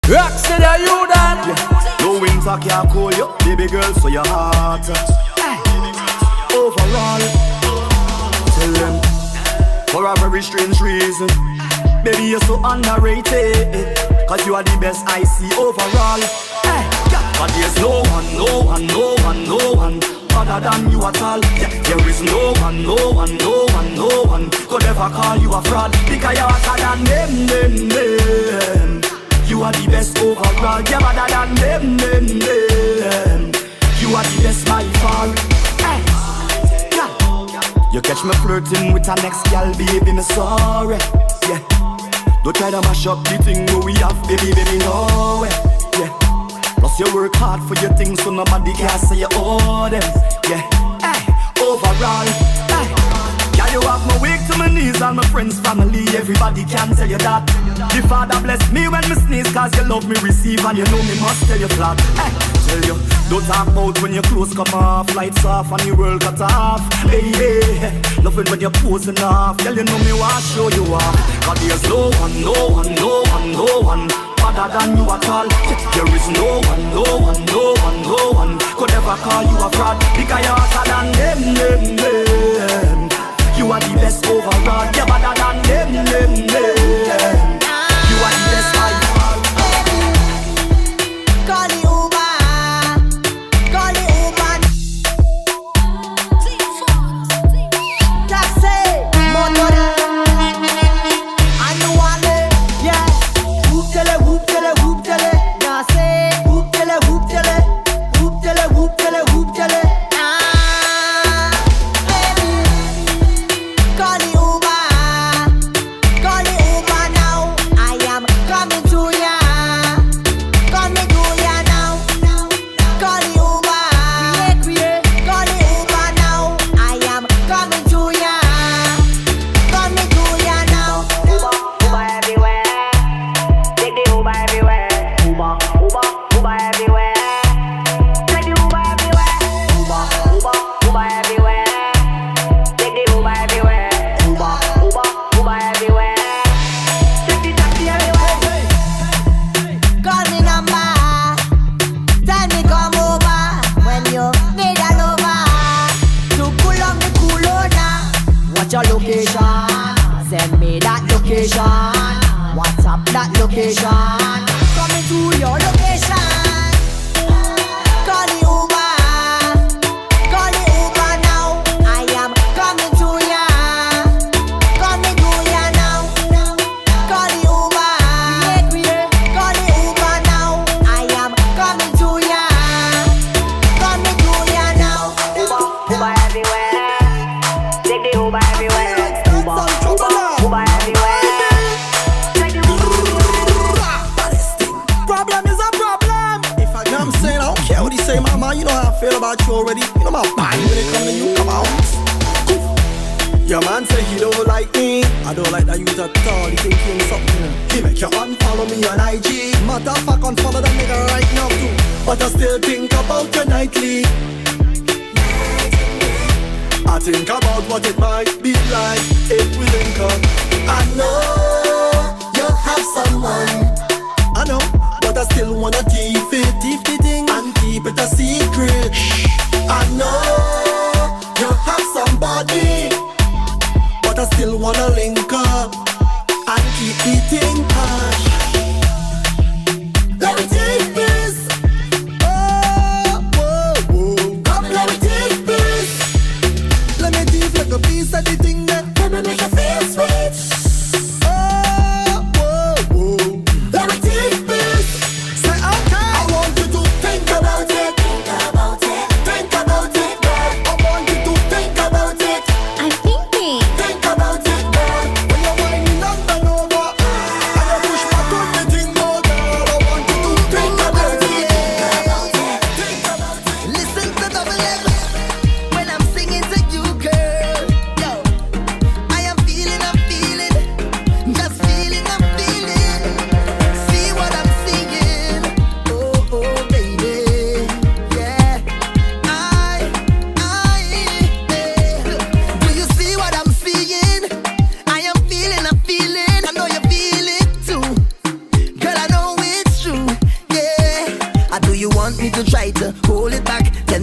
Rocksteady, are you done? Yeah. No winter can cool you, baby girl, so your heart. Overall, tell them for a very strange reason, baby you're so underrated. Cause you are the best I see overall. But there's no one other than you at all. There is no one could ever call you a fraud. Because you're hotter than them. You are the best overall. You're better than them. You are the best by far. You catch me flirting with our next gal, baby, me sorry. Yeah. Don't try to mash up the thing we have, baby, no way. Yeah. Plus you work hard for your things, so nobody can say you owe them. Yeah. Hey. Overall, hey. Yeah, you have my weak to my knees and my friends, family, everybody can tell you that. The Father bless me when me sneeze, cause you love me receive and you know me must tell you flat. Hey. Tell you, don't talk about when your clothes come off, lights off and the world cut off. Hey, hey, nothing when you're posing off. Girl, you know me want to show you off. Cause there's no one other than you at all. There is no one could ever call you a fraud. Because you're hotter than them. You are the best overall. You're better than them. You are the best by far. Call the Uber, call the Uber. Taxi, motor. Annually, yeah. Whoop tele, whoop tele, whoop tele. Now say, whoop tele, whoop tele, whoop tele, whoop tele, whoop tele. Baby, call the Uber, call the Uber now. I am coming to ya. Call me to ya now. Call the Uber, call the Uber now. I am coming to ya. Call me to ya now. Uber everywhere. Take the Uber everywhere. Uber everywhere. Take the Uber everywhere. Uber everywhere. Take the Uber everywhere. Uber everywhere. Take the taxi everywhere. Call me number. Tell me come over when you need a lover. To pull on the Kulona. What's your location? Send me that location. WhatsApp that location. Coming to your location. Call the Uber. Call the Uber now. I am coming to ya. Coming to ya now. Call the Uber. Call the Uber now. I am coming to ya. Coming to ya now. Uber everywhere. Take the Uber everywhere. Uber everywhere. Take the Problem is a problem. If I know I'm saying, I don't care what he say, mama. You know how I feel about you already. You know my body when it come to you. Come on. Your man say he don't like me. I don't like that you at all. He think he something. He make you unfollow me on IG. Matter of fact, unfollow that nigga right now too. But I still think about you nightly. I think about what it might be like if we link up. I know you have someone. I know, but I still wanna keep the thing and keep it a secret. I know you have somebody, but I still wanna link up and keep the thing hush. Let me take this. Oh, whoa, whoa. Come, let me take this. Let me take like a piece of the thing that let me make you feel sweet. Oh, whoa, whoa.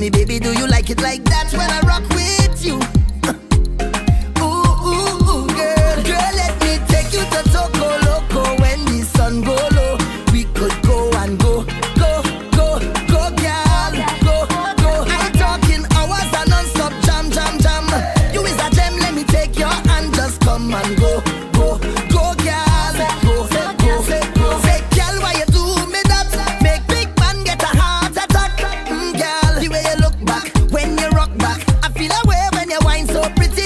me, baby, do you like it like that when I rock with you? Ooh, girl, let me take you to Toco Loco when the sun go low. We could go and go, girl, go. I'm talking hours and non-stop jam. You is a gem, let me take your hand, just come and go, girl, go. Say, girl, why you do me that? Make big man get a heart attack, girl. The way you look back when you rock back, I feel away when you whine so pretty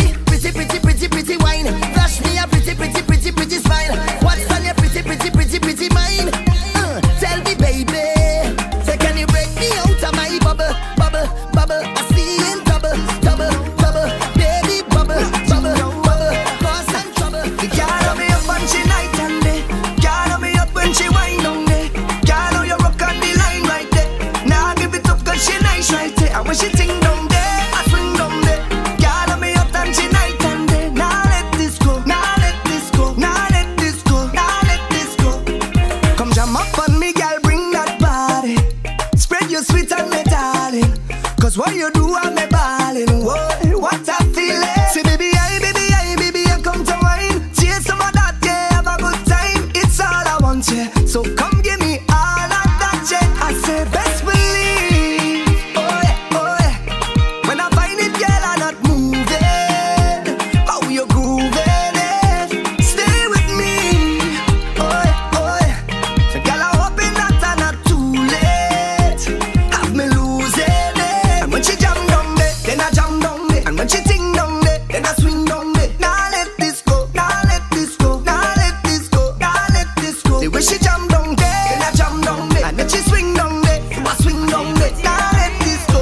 wine. Flash me a pretty smile. What's on your pretty mind? Tell me, baby, say can you break me out of my bubble? I see you in trouble, baby, bubble, cause I'm trouble. The girl me up and she night and day. Girl me up when she whine on me. Girl, you rock on the line right there. Now give it up cause she nice right there. And when she ting down there, I swing down there. Girl me up and she night and day. Now let this go. Come jam up on me, girl, bring that body. Spread your sweet on me, darling. Cause what you do, I'm me balling. What I feel it. Say baby, I come to wine. Chase some of that, yeah, have a good time. It's all I want, yeah. So come give me all of that, yeah. I say best believe, oh yeah. When I find it, girl, I'm not moving. How you grooving it? Stay with me, oh yeah. So girl, I'm hoping that I'm not too late. Have me losing it. And when she jam down there, then I jam down there. And when she ting down there, then I swing down there. Now let this go. The way she jam down there, then I jam down there. And then she swing down there, I swing down there. Now let this go.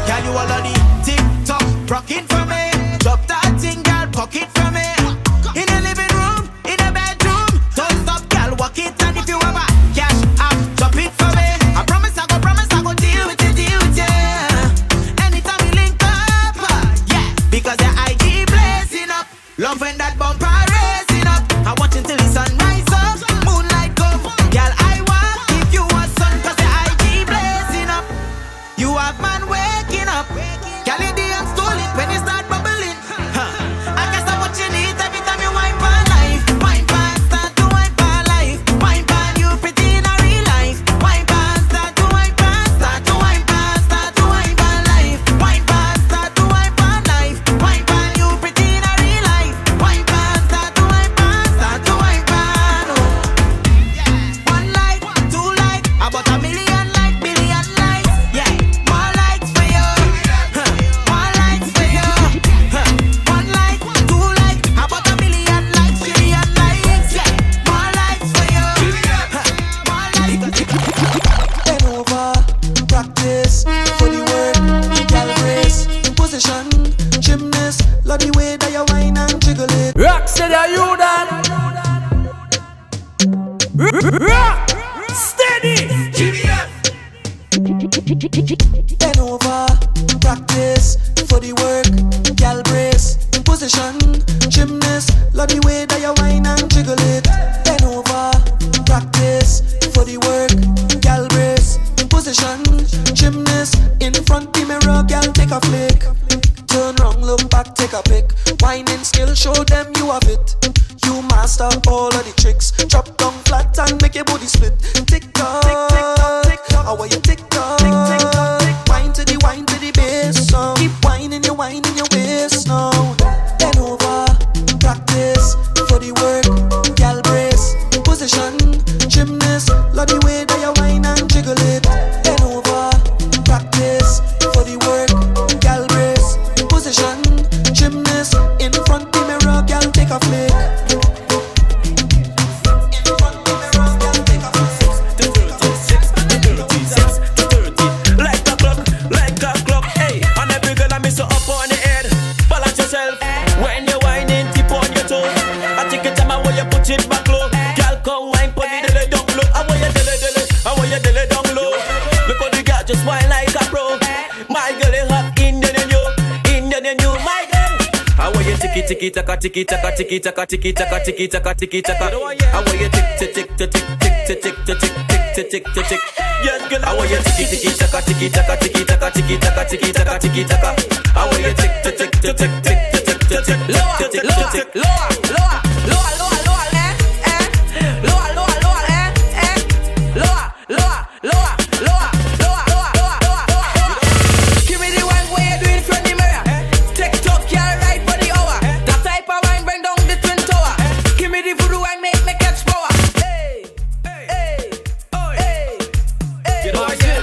Girl, you all on the TikTok, rock it for me. Drop that thing, girl, pocket for me. In the living room, in the bedroom, don't stop, girl, walk it. And if you have a cash app, drop it for me. I promise I go deal with it, anytime we link up, yeah. Because the IG blazing up, love when that bumper raising up. I watch until the sun rise up, moonlight come. Girl, I want give you a sun, cause the IG blazing up. You have man waking up. Girl, you damn stole it when you start bubbling. I guess that's what you need every time you wine for life. Wine pan, start to wine for life. Wine pan, you pretty in a real life. Wine pan, start to wine pan, start to wine pan, start to wine for life. Wine pan, start to wine for life. Wine pan, you pretty in a real life. Wine pan, start to wine pan, start to wine pan. One light, two light, about a million light, billion lights. Yeah, more lights for you. More lights for you. One light, two light, about a million lights, billion lights. Yeah, more lights for you. More lights. Bend over, practice for the work, gal brace, position, gymnast, love the way that you whine and jiggle it. Rock steady, are you done? Rock steady. Bend over, practice for the work, gal brace, position, gymnast, love the way that you whine and jiggle it. Bend over, practice for the work, gal brace, position, gymnast, in front the mirror, gal take a flick. Turn round, look back, take a pic. Whining skill, show them you have it. You master all of the tricks. Drop down flat and make your body split. Tick tock, how are you tick tock? Wine to the bass now. Keep whining your waist now. Bend over, practice for the work, gal brace, position, gymnast, love the way that you whine and jiggle it. Bend over, practice for the work, gal brace, position, gymnast, in front the mirror, gal take a flick. In front the mirror, gal take a flick. tiki taka tiki taka tiki taka tiki taka tiki taka tiki taka. I want you tick tick tick tick tick tick tick tick tick tick tick tick. Yes, girl, I want you tiki tiki taka tiki taka tiki taka tiki taka tiki taka tiki taka. I want you tick tick tick tick tick tick tick tick tick. Lower, lower, lower, lower, lower, lower, lower, lower, lower, lower, lower, lower, lower, lower, lower, lower, lower. Give me the wine where you do in front of the mirror. TikTok, you're right for the hour. That type of wine bring down the twin tower. Give me the voodoo wine, make me catch power. Hey, hey, hey, hey, hey. Get on, get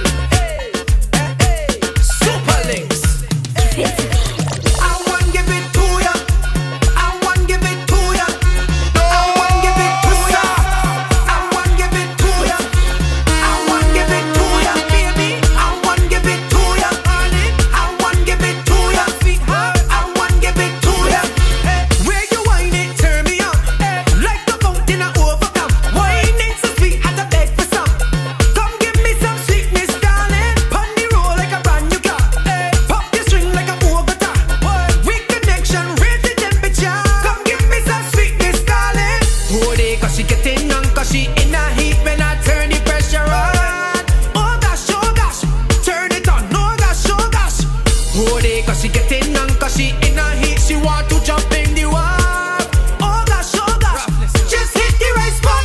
Super Links. I want give it to ya. I want give it to ya. I want give it to ya. I want give it to ya. I want give it to ya, baby. I want give it to ya, honey. I want give it to ya, sweetheart. I want give it to ya. Where you whine it, turn me on. Like the fountain I overcome. Whining so sweet, had to beg for some. Come give me some sweetness, darling. Pon the roll like a brand new car. Pop the string like a Bogota. Weak connection, raise the temperature. Come give me some sweetness, darling. Hold it, cause she getting on, cause she in a heat when I turn the pressure on. Oh gosh, turn it on. Oh gosh. Hold it, cause she getting on, cause she in a heat. She want to jump in the water. Oh gosh, just hit the right spot.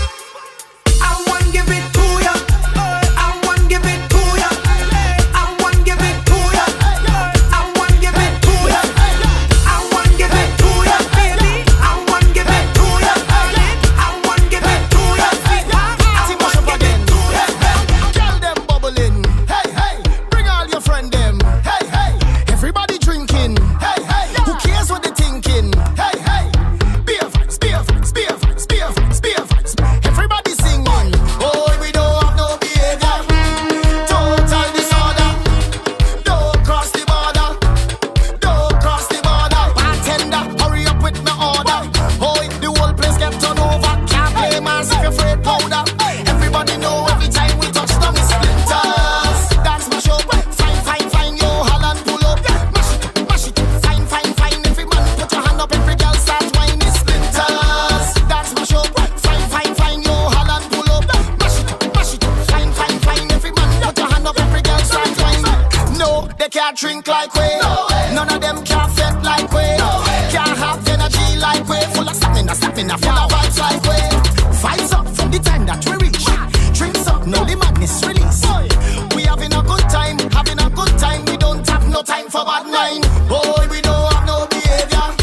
I want give it to ya. I want give it to ya. I want give it to ya. I want give it to ya. I want give it to ya, baby. I want give it to ya. I want give it to ya, sweetheart. I want give it to ya. Girl them bubbling, hey hey. Bring all your friend them, hey hey. Everybody drinking, hey hey. Who cares what they thinking, hey hey. Beer vibes, beer vibes, beer vibes, beer vibes, beer vibes. Everybody singing, oh we don't have no behavior. Total disorder. Don't cross the border. Don't cross the border. Bartender, hurry up with my order. Oh the whole place get turned over. Can't play mass if you're afraid powder. Everybody know every time we touch them it's splinters. Dance my show, fine, yo Holland pull up. Mash it, fine, every man put your hand up, every girl start whining it's splinters. Dance my show, fine, yo Holland pull up. Mash it, fine, every man put your hand up, every girl start whining. No, they can't drink like we. None of them can't fit like we. Can't have energy like we. Full of stamina, full of vibes like we. Vibes up from the time that we reach. Drinks up, now the madness release. We having a good time. We don't have no time for bad mind. Boy, we don't have no behavior.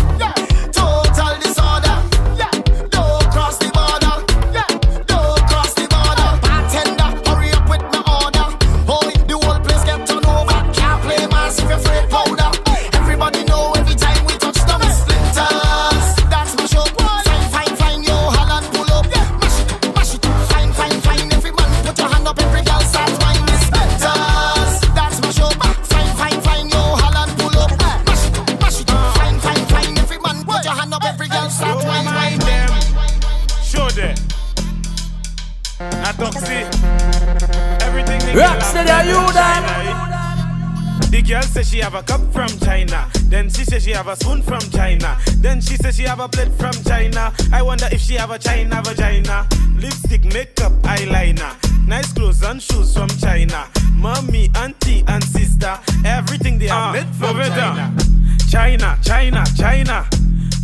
Total disorder. Don't cross the border. Don't cross the border. Bartender, hurry up with my order. Boy, the whole place get turned over. Can't play mass if you're afraid powder. Everybody know every time we touch them it's splinters. Dance my show, fine, yo Holland pull up. Mash it, fine, every man put your hand up, every girl start whining it's splinters. Dance my show, fine, yo Holland pull up. Mash it, fine, every man put your hand up, every girl start whining. Show them. I talk see. Everything they Rocksteady, are you done? The girl says she have a cup from China. Then she says she have a spoon from China. Then she says she have a plate from China. I wonder if she have a China vagina. Lipstick, makeup, eyeliner. Nice clothes and shoes from China. Mommy, auntie and sister. Everything they are made from China.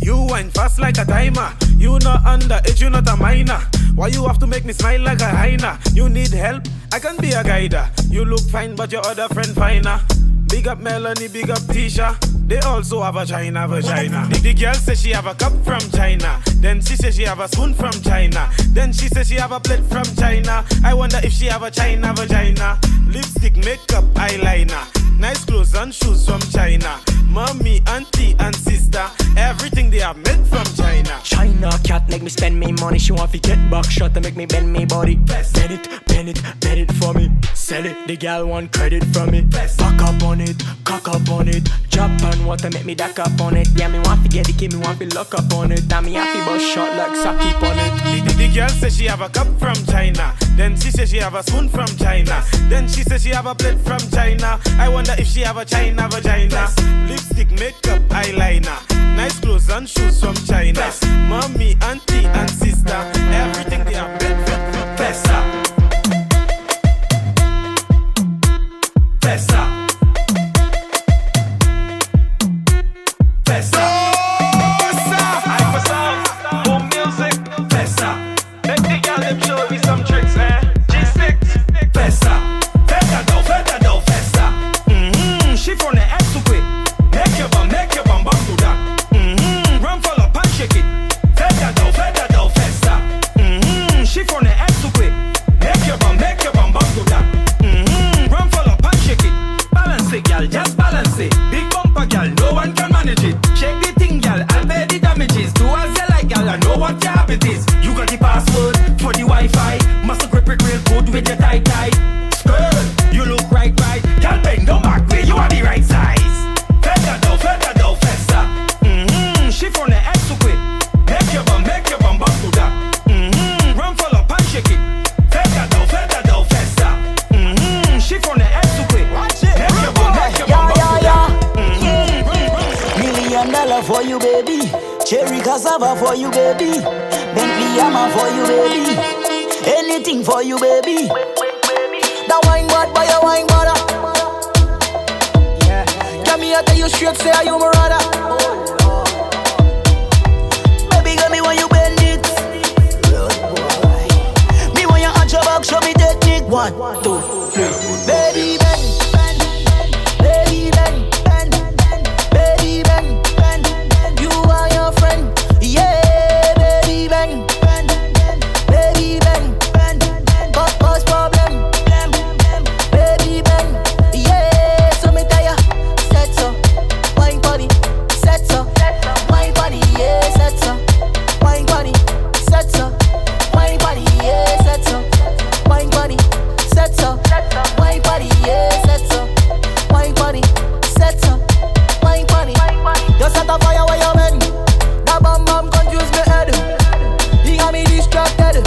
You wine fast like a timer. You not underage, you not a minor. Why you have to make me smile like a hyena? You need help? I can be a guider. You look fine, but your other friend finer. Big up Melanie, big up Tisha. They also have a China vagina. The girl says she have a cup from China. Then she says she have a spoon from China. Then she says she have a plate from China. I wonder if she have a China vagina. Lipstick, makeup, eyeliner. Nice clothes and shoes from China. Mommy, auntie and sister. Everything they are made from China. China cat make me spend me money. She want to get back shot to make me bend me body. Bend it for me. Sell it, the gal want credit from me. Back up on it, cock up on it. Japan want to make me duck up on it. Yeah, me want to get the key, me want to lock up on it. And me happy bust shot like Saki on it. The girl says she have a cup from China. Then she says she have a spoon from China. Then she says she have a plate from China. I wonder if she have a China vagina. Lipstick, makeup, eyeliner. Nice clothes and shoes from China. Mommy, auntie and sister, everything they have built for Pesa. Pesa. Pesa. She from the X to quit. Make your bum do that. Run follow and shake it. Feta do festa. She from the X to quit. Make your bum do that. Run follow and shake it. Balance it, girl, just balance it. Big bumper, girl, no one can manage it. Shake the thing, girl, I'll pay the damages. Do as you like, girl, I know what your habit is. You got the password for the Wi-Fi. Must grip it real good with your tight. Skirt, you look right. Girl, bend down back way, you are the right size. Feta do festa. She from the X to quit. Make your bum do that. Run follow and shake it. Feta do festa. She from the X to quit. Make your bum $1 million for you, baby. Cherry cassava for you, baby. Bentley Hammer for you, baby. Anything for you, baby. The wine bud by your wine mother. Yeah. Come here, tell you straight, say are you my brother? Baby, girl, me when you bend it. Me when you arch your back, show me technique. 1, 2, 3. Baby, bend. Baby, bend. Baby, bend. You are your friend. Yeah, baby, bend. Baby, bend. Cause problem. Baby, bend. Yeah, so me tell ya. Set so, wine body. Set so, wine body. Yeah, set so, wine body. Set so, wine body. Yeah, set so, wine body. Set so, wine body. Yeah, set so, wine body. Set so, wine body. You set a fire where you bend. That bam confuse me head. You got me distracted.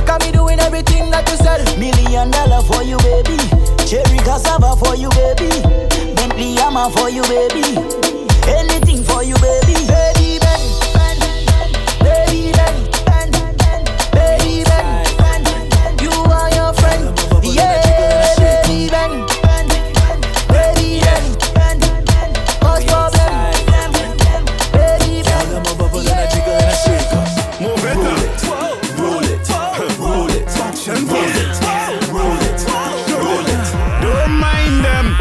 Got me doing everything that you said. $1 million for you, baby. Cherry cassava for you, baby. Bentley Hammer for you, baby. Anything for you, baby. Baby, bend. Baby, bend. Baby, bend. You are your friend. Yeah, baby, bend. Baby, bend. Cause problem. Baby, bend. move it. Roll it. Don't mind them.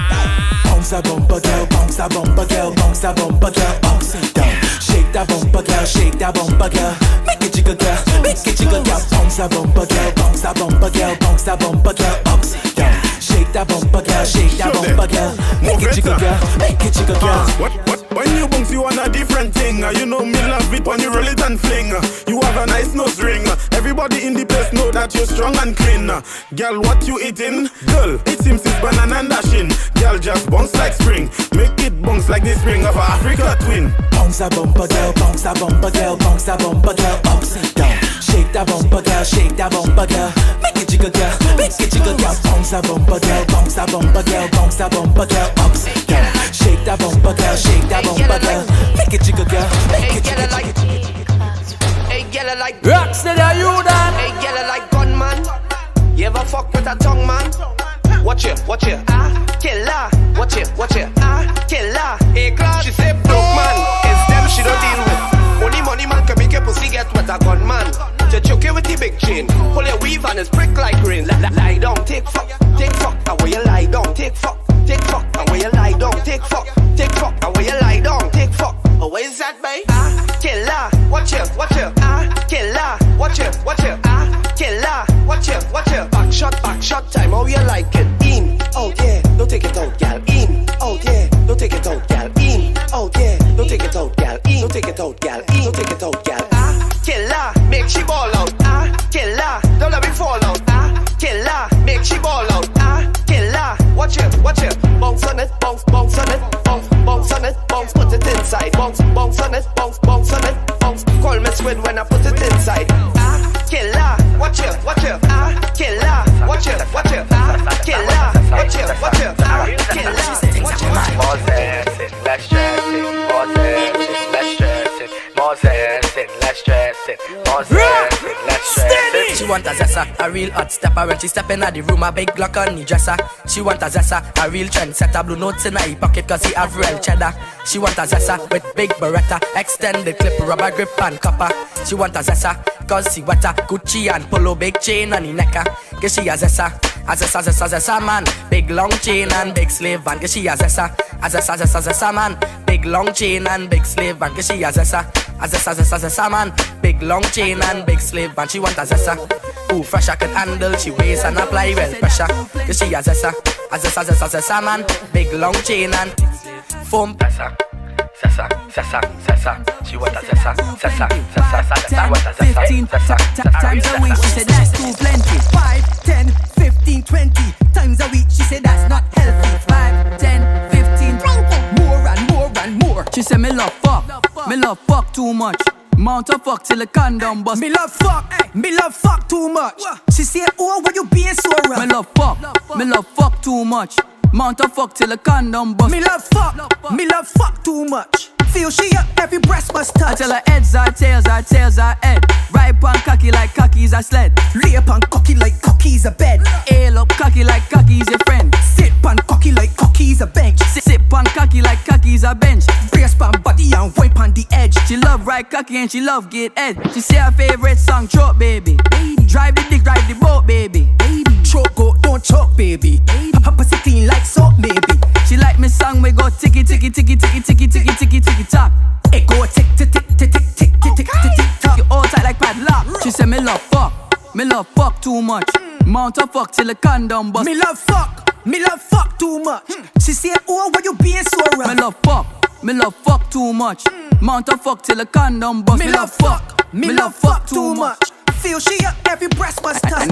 Bounce a bumper girl, bounce a bumper girl, bounce a bumper girl, bounce it down. Shake that bumper girl, shake that bumper girl. Make it jiggle girl, make it jiggle girl. Bounce a bumper girl, bounce a bumper girl, bounce a bumper girl, bounce it down. Shake that bumper girl, shake that bumper girl. Make it jiggle girl, make it jiggle girl. What? When you bounce, you want a different thing. You know me love it when you roll it and fling. You have a nice nose ring. Everybody in the place know that you're strong and clean. Girl, what you eating? Girl, it seems it's banana and dashing. Girl, just bounce like spring. Make it bounce like the spring of Africa twin. Bounce a bumper girl, bounce a bumper girl, bounce a bumper girl, bounce it down. Shake that bumper girl, shake that bumper girl. Make it jiggle girl, make it jiggle girl. Bounce a bumper girl, bounce a bumper girl, bounce a bumper girl, bounce it down. Shake that bumper girl, shake that bumper girl. Make it jiggle girl, make it jiggle girl. Hey, girl, I like Rocksteady, are you done? Hey, girl, I like gunman. You ever fuck with a tongue man? Watch it, killer. Watch it, killer. Hey, class, she say broke man. It's them she don't deal with. Only money man can make your pussy get wet a gunman. To choke you with the big chain. Pull your weave and it's prick like rain. Lie down, take fuck. And where you lie down, take fuck. And where you lie down, take fuck. And where you lie down, take fuck. Oh, where is that, babe? Killer. Watch it. Killer. Watch it. Killer. Watch it. Back shot time. How you like it? In. Oh yeah. Don't take it out, gal. In. Oh yeah. Don't take it out, gal. In. Oh yeah. Don't take it out, gal. In. Don't take it out, gal. In. Don't take it out, gal. Killer. Make she ball out. Killer. Don't let me fall out. Killer. Make she ball out. Killer. Watch it. Bounce on it. Bounce on it. Bounce on it. Bounce. Put it inside. Bounce on it. Bounce on it. Bounce. Call me squid when I put it inside. Killer. Watch it. Killer. Steady. She want a zessa, a real hot stepper. When she step in the room, a big Glock on the dresser. She want a zessa, a real trendsetter. Blue notes in her pocket cause he have real cheddar. She want a zessa with big beretta, extended clip, rubber grip and copper. She want a zessa cause she wetter, Gucci and polo, big chain on the necker. Cause she a zessa, zessa man. Big long chain and big slave van. Cause she a zessa, zessa man. Big long chain and big slave van. Cause she a zessa, zessa man. Big long chain and big slave van. She want a zessa, ooh fresh I can handle. She weighs and apply well pressure. Cause she a zessa man. Big long chain and foam pressure. Zessa. She want a zessa. She want a zessa. 15 times a week. She said that's too plenty. 5, 10, 15, 20 times a week. She said that's not healthy. 5, 10, 15, 20 more and more and more. She said me love fuck too much. Mount a fuck till the condom bust. Me love fuck too much. She said, oh, why you being so rough? Me love fuck too much. Mount a fuck till the condom bust. Me love fuck too much. Feel she up, every breast must touch. I tell her heads are tails are head. Right pan cocky like cocky's a sled. Lay up and cocky like cocky's a bed. Ail up cocky like cocky's your friend. Sit pan cocky like cocky's a bench. Sit pan cocky like cocky's a bench. Brace pan body and wipe on the edge. She love right cocky and she love get head. She say her favorite song, choke baby. Drive the dick, drive the boat baby. Choke go, don't choke baby. Her pussy clean like soap baby. She like me song, we go ticky ticky ticky ticky ticky ticky ticky ticky tock. It go tick tick tick tick tick tick tick tick tick tock. You all tight like padlock. She say me love fuck too much. Mount a fuck till the condom bust. Me love fuck too much. She say, oh, why you being so rough? Me love fuck too much. Mount a fuck till the condom bust. Me love fuck too much. Feel she up, every breast must touch.